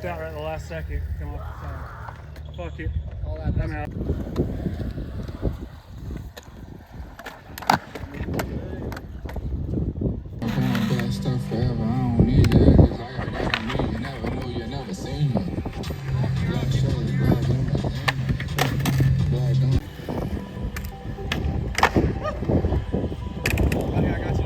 out right at the last second. Come off the side. Fuck it. All that. I'm out. Stuff forever, I don't need that, cause I got that on me. You never know, you never seen me. Black shirts, black women, black don't. I got you.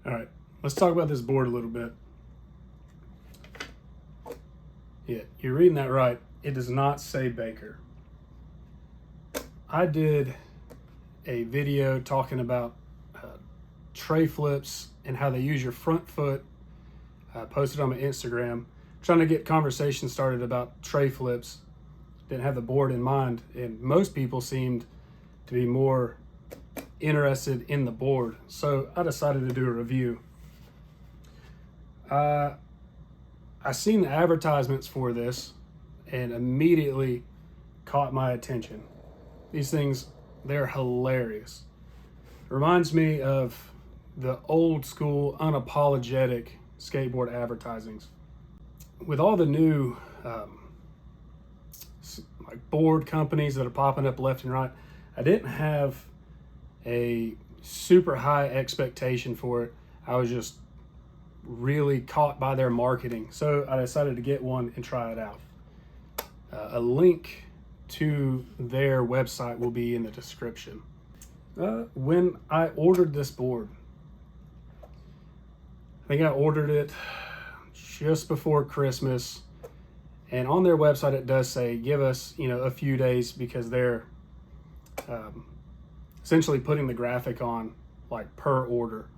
All right, let's talk about this board a little bit. Yeah, you're reading that right. It does not say Baker. I did a video talking about tray flips and how they use your front foot. I posted on my Instagram, trying to get conversation started about tray flips. Didn't have the board in mind, and most people seemed to be more interested in the board, so I decided to do a review. I seen the advertisements for this and immediately caught my attention. These things, they're hilarious. Reminds me of the old school unapologetic skateboard advertisings. With all the new like board companies that are popping up left and right, I didn't have a super high expectation for it. I was just really caught by their marketing, so I decided to get one and try it out. A link to their website will be in the description. When I ordered this board, I think I ordered it just before Christmas, and on their website it does say give us a few days, because they're essentially putting the graphic on like per order.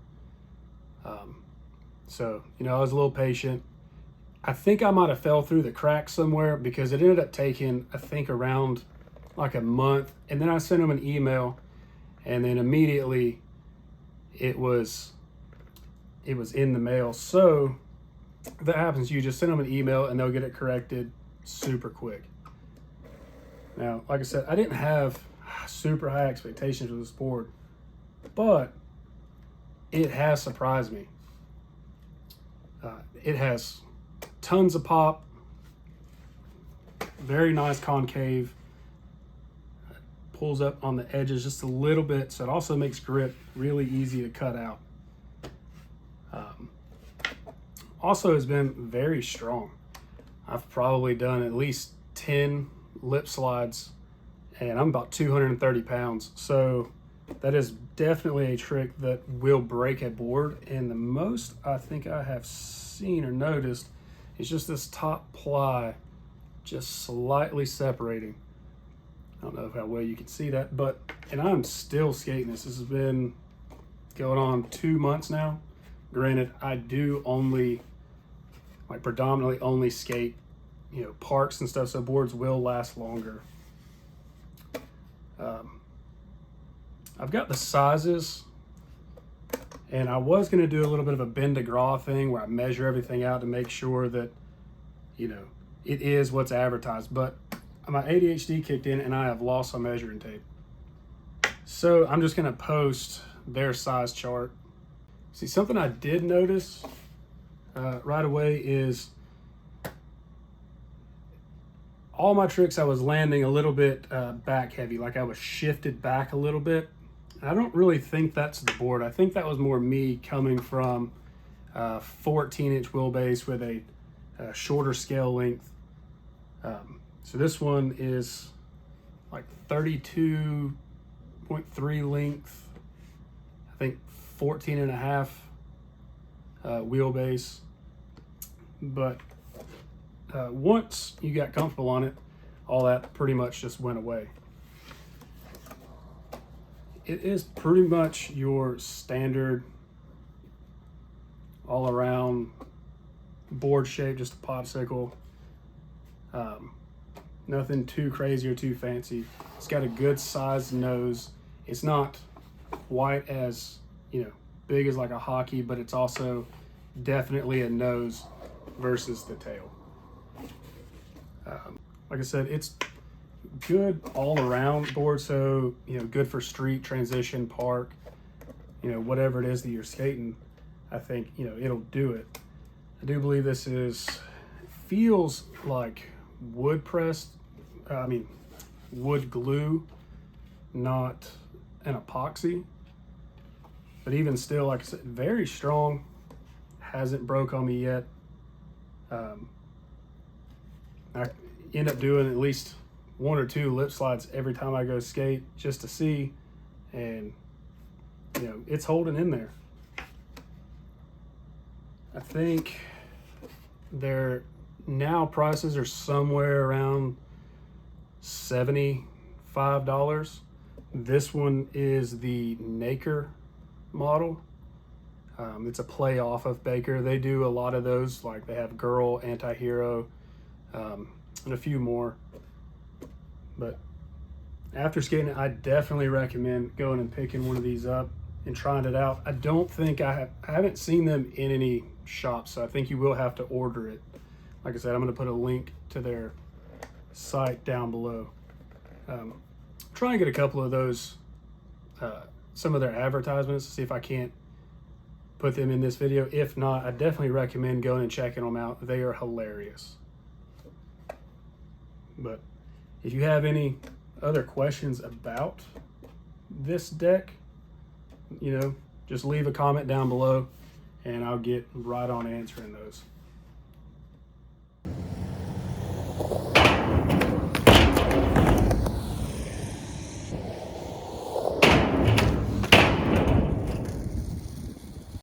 So I was a little patient. I think I might have fell through the cracks somewhere, because it ended up taking, I think, around like a month, and then I sent them an email, and then immediately it was in the mail. So if that happens, you just send them an email and they'll get it corrected super quick. Now, like I said, I didn't have super high expectations for this board, but it has surprised me. It has tons of pop, very nice concave, pulls up on the edges just a little bit, so it also makes grip really easy to cut out. Also has been very strong. I've probably done at least 10 lip slides, and I'm about 230 pounds, so that is definitely a trick that will break a board. And the most I think I have seen or noticed is just this top ply just slightly separating. I don't know how well you can see that, and I'm still skating this. This has been going on 2 months now. Granted, I do predominantly only skate, parks and stuff, so boards will last longer. I've got the sizes, and I was going to do a little bit of a bend to graw thing where I measure everything out to make sure that, it is what's advertised, but my ADHD kicked in and I have lost my measuring tape. So I'm just going to post their size chart. See, something I did notice right away is all my tricks I was landing a little bit back heavy, like I was shifted back a little bit. I don't really think that's the board. I think that was more me coming from 14-inch wheelbase with a shorter scale length. So this one is like 32.3 length, I think 14 and a half wheelbase. But once you got comfortable on it, all that pretty much just went away. it is pretty much your standard all around board shape, just a popsicle. Nothing too crazy or too fancy. It's got a good sized nose. It's not quite as, big as like a hockey, but it's also definitely a nose versus the tail. Like I said, it's good all around board. So, good for street, transition, park, whatever it is that you're skating, I think, it'll do it. I do believe this feels like wood pressed, wood glue, not an epoxy. But even still, like I said, very strong. Hasn't broke on me yet. I end up doing at least 1 or 2 lip slides every time I go skate just to see, and it's holding in there. I think their now prices are somewhere around $75. This one is the Naker model. It's a play off of Baker. They do a lot of those, like they have Girl, Anti-Hero, and a few more. But after skating it, I definitely recommend going and picking one of these up and trying it out. I don't think I haven't seen them in any shops, so I think you will have to order it. Like I said, I'm going to put a link to their site down below. Try and get a couple of those, some of their advertisements, to see if I can't put them in this video. If not, I definitely recommend going and checking them out. They are hilarious. But if you have any other questions about this deck, just leave a comment down below and I'll get right on answering those.